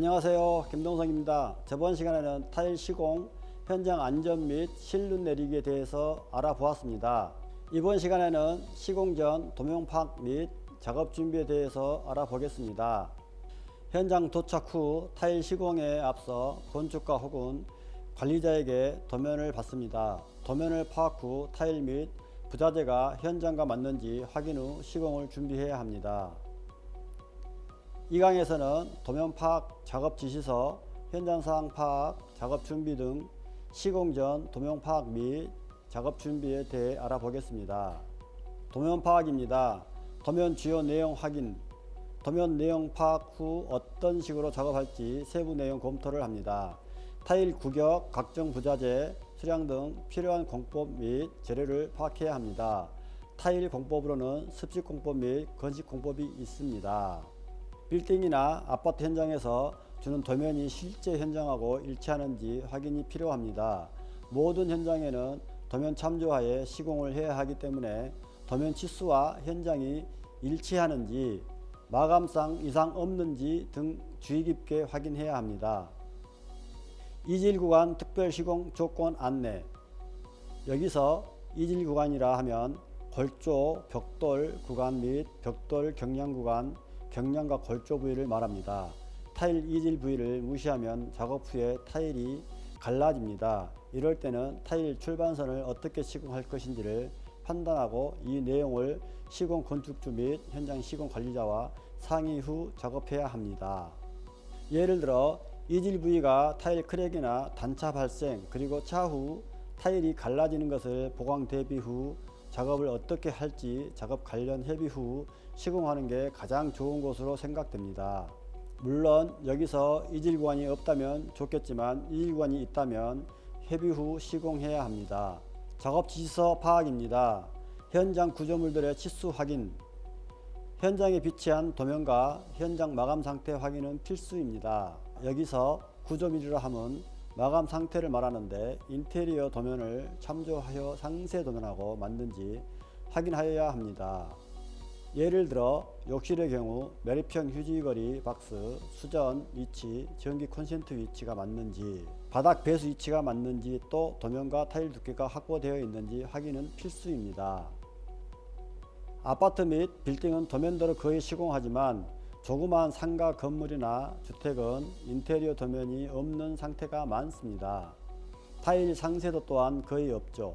안녕하세요, 김동성입니다. 저번 시간에는 타일 시공, 현장 안전 및 실눈 내리기에 대해서 알아보았습니다. 이번 시간에는 시공 전 도면 파악 및 작업 준비에 대해서 알아보겠습니다. 현장 도착 후 타일 시공에 앞서 건축가 혹은 관리자에게 도면을 받습니다. 도면을 파악 후 타일 및 부자재가 현장과 맞는지 확인 후 시공을 준비해야 합니다. 이 강에서는 도면 파악, 작업 지시서, 현장 상황 파악, 작업 준비 등 시공 전 도면 파악 및 작업 준비에 대해 알아보겠습니다. 도면 파악입니다. 도면 주요 내용 확인, 도면 내용 파악 후 어떤 식으로 작업할지 세부 내용 검토를 합니다. 타일 구격, 각종 부자재, 수량 등 필요한 공법 및 재료를 파악해야 합니다. 타일 공법으로는 습식 공법 및 건식 공법이 있습니다. 빌딩이나 아파트 현장에서 주는 도면이 실제 현장하고 일치하는지 확인이 필요합니다. 모든 현장에는 도면 참조하에 시공을 해야 하기 때문에 도면 치수와 현장이 일치하는지, 마감상 이상 없는지 등 주의 깊게 확인해야 합니다. 이질 구간 특별 시공 조건 안내. 여기서 이질 구간이라 하면 골조, 벽돌 구간 및 벽돌 경량 구간, 경량과 골조 부위를 말합니다. 타일 이질 부위를 무시하면 작업 후에 타일이 갈라집니다. 이럴 때는 타일 출발선을 어떻게 시공할 것인지를 판단하고 이 내용을 시공 건축주 및 현장 시공 관리자와 상의 후 작업해야 합니다. 예를 들어 이질 부위가 타일 크랙이나 단차 발생 그리고 차후 타일이 갈라지는 것을 보강 대비 후 작업을 어떻게 할지 작업 관련 협의 후 시공하는 게 가장 좋은 것으로 생각됩니다. 물론 여기서 이질 구간이 없다면 좋겠지만 이질 구간이 있다면 협의 후 시공해야 합니다. 작업 지시서 파악입니다. 현장 구조물들의 치수 확인, 현장에 비치한 도면과 현장 마감 상태 확인은 필수입니다. 여기서 구조물이라 함은 마감 상태를 말하는데 인테리어 도면을 참조하여 상세 도면하고 맞는지 확인하여야 합니다. 예를 들어 욕실의 경우 매립형 휴지거리 박스, 수전 위치, 전기 콘센트 위치가 맞는지, 바닥 배수 위치가 맞는지, 또 도면과 타일 두께가 확보되어 있는지 확인은 필수입니다. 아파트 및 빌딩은 도면도로 거의 시공하지만 조그마한 상가 건물이나 주택은 인테리어 도면이 없는 상태가 많습니다. 타일 상세도 또한 거의 없죠.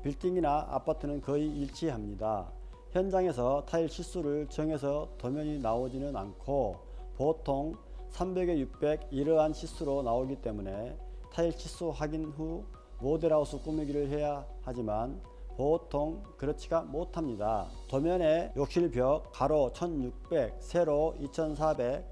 빌딩이나 아파트는 거의 일치합니다. 현장에서 타일 치수를 정해서 도면이 나오지는 않고 보통 300에 600 이러한 치수로 나오기 때문에 타일 치수 확인 후 모델하우스 꾸미기를 해야 하지만 보통 그렇지가 못합니다. 도면에 욕실벽 가로 1600, 세로 2400,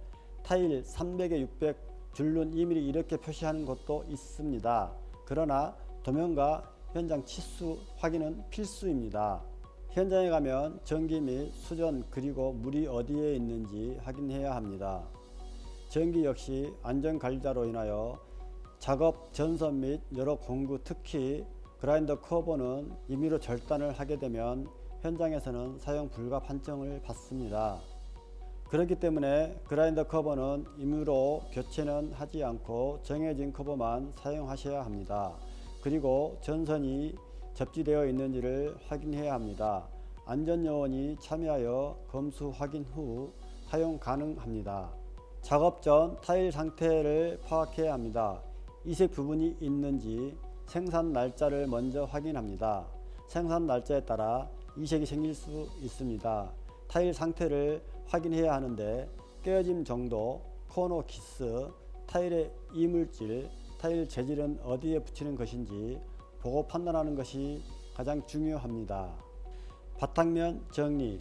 타일 300에 600, 줄눈 2mm 이렇게 표시하는 곳도 있습니다. 그러나 도면과 현장 치수 확인은 필수입니다. 현장에 가면 전기 및 수전 그리고 물이 어디에 있는지 확인해야 합니다. 전기 역시 안전관리자로 인하여 작업 전선 및 여러 공구 특히 그라인더 커버는 임의로 절단을 하게 되면 현장에서는 사용 불가 판정을 받습니다. 그렇기 때문에 그라인더 커버는 임의로 교체는 하지 않고 정해진 커버만 사용하셔야 합니다. 그리고 전선이 접지되어 있는지를 확인해야 합니다. 안전요원이 참여하여 검수 확인 후 사용 가능합니다. 작업 전 타일 상태를 파악해야 합니다. 이색 부분이 있는지 생산 날짜를 먼저 확인합니다. 생산 날짜에 따라 이색이 생길 수 있습니다. 타일 상태를 확인해야 하는데 깨어짐 정도, 코너 기스, 타일의 이물질, 타일 재질은 어디에 붙이는 것인지 보고 판단하는 것이 가장 중요합니다. 바탕면 정리,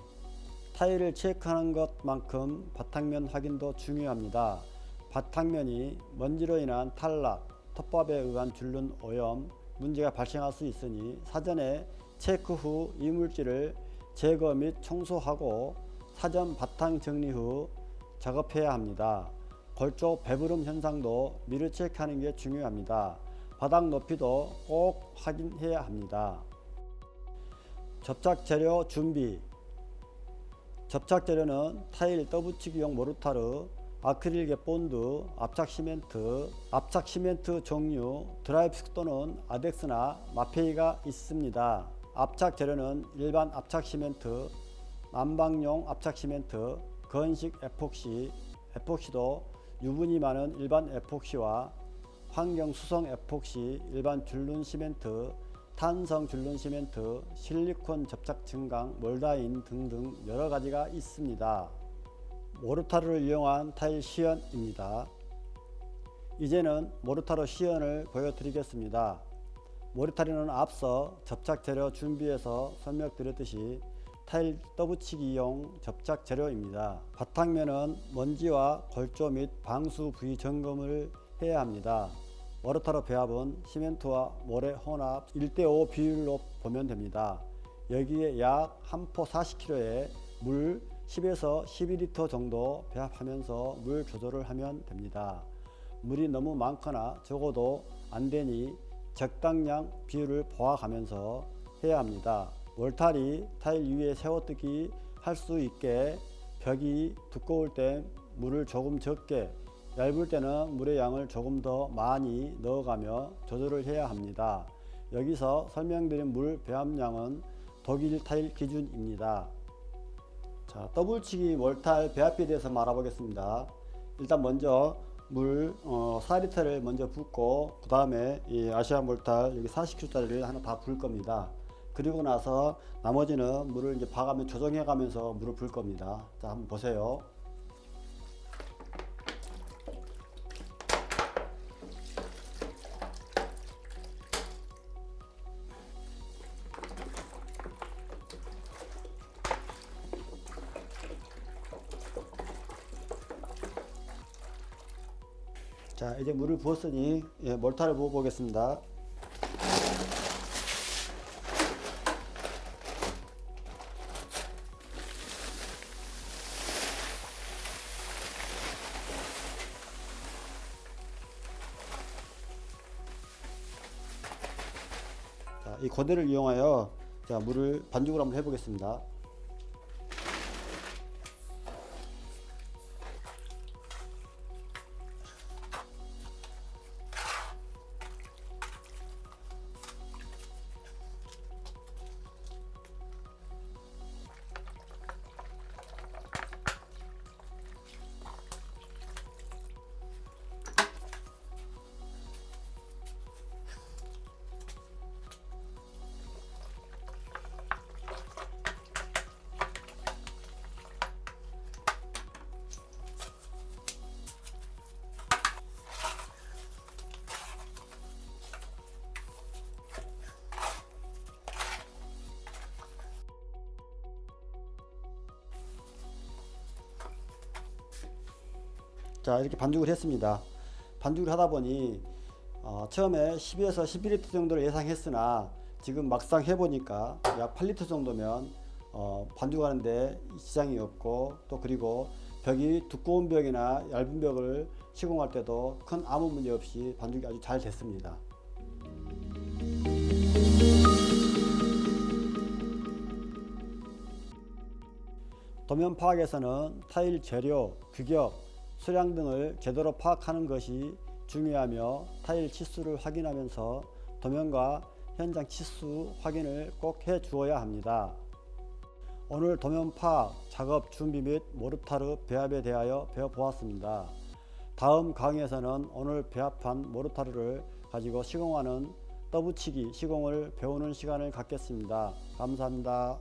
타일을 체크하는 것만큼 바탕면 확인도 중요합니다. 바탕면이 먼지로 인한 탈락, 톱밥에 의한 줄눈 오염, 문제가 발생할 수 있으니 사전에 체크 후 이물질을 제거 및 청소하고 사전 바탕 정리 후 작업해야 합니다. 골조 배부름 현상도 미리 체크하는 게 중요합니다. 바닥 높이도 꼭 확인해야 합니다. 접착 재료 준비. 접착 재료는 타일 떠붙이기용 모르타르, 아크릴계 본드, 압착 시멘트 종류, 드라이픽 또는 아덱스나 마페이가 있습니다. 압착 재료는 일반 압착 시멘트, 난방용 압착 시멘트, 건식 에폭시도 유분이 많은 일반 에폭시와 환경 수성 에폭시, 일반 줄눈 시멘트, 탄성 줄눈 시멘트, 실리콘 접착 증강, 몰다인 등등 여러 가지가 있습니다. 모르타르를 이용한 타일 시연입니다. 이제는 모르타르 시연을 보여드리겠습니다. 모르타르는 앞서 접착 재료 준비해서 설명드렸듯이 타일 떠붙이기용 접착 재료입니다. 바탕면은 먼지와 걸조 및 방수 부위 점검을 해야 합니다. 모르타르 배합은 시멘트와 모래 혼합 1:5 비율로 보면 됩니다. 여기에 약 한 포 40kg에 물 10에서 12리터 정도 배합하면서 물 조절을 하면 됩니다. 물이 너무 많거나 적어도 안 되니 적당량 비율을 보아가면서 해야 합니다. 몰탈이 타일 위에 세워뜨기 할 수 있게 벽이 두꺼울 땐 물을 조금 적게, 얇을 때는 물의 양을 조금 더 많이 넣어가며 조절을 해야 합니다. 여기서 설명드린 물 배합량은 독일 타일 기준입니다. 자, 더블치기 몰탈 배합에 대해서 알아보겠습니다. 일단 먼저 물 4리터를 먼저 붓고 그 다음에 이 아시아 몰탈 여기 40kg짜리를 하나 다 부을 겁니다. 그리고 나서 나머지는 물을 이제 봐가며 조정해 가면서 물을 부을 겁니다. 자, 한번 보세요. 자, 이제 물을 부었으니 몰타를 부어 보겠습니다. 자, 이 고대를 이용하여 자, 물을 반죽을 한번 해보겠습니다. 자, 이렇게 반죽을 했습니다. 반죽을 하다 보니 처음에 10에서 11리터 정도를 예상했으나 지금 막상 해보니까 약 8리터 정도면 반죽하는데 지장이 없고, 또 그리고 벽이 두꺼운 벽이나 얇은 벽을 시공할 때도 큰 아무 문제 없이 반죽이 아주 잘 됐습니다. 도면 파악에서는 타일 재료, 규격, 수량 등을 제대로 파악하는 것이 중요하며 타일 치수를 확인하면서 도면과 현장 치수 확인을 꼭 해 주어야 합니다. 오늘 도면 파악, 작업 준비 및 모르타르 배합에 대하여 배워보았습니다. 다음 강의에서는 오늘 배합한 모르타르를 가지고 시공하는 떠붙이기 시공을 배우는 시간을 갖겠습니다. 감사합니다.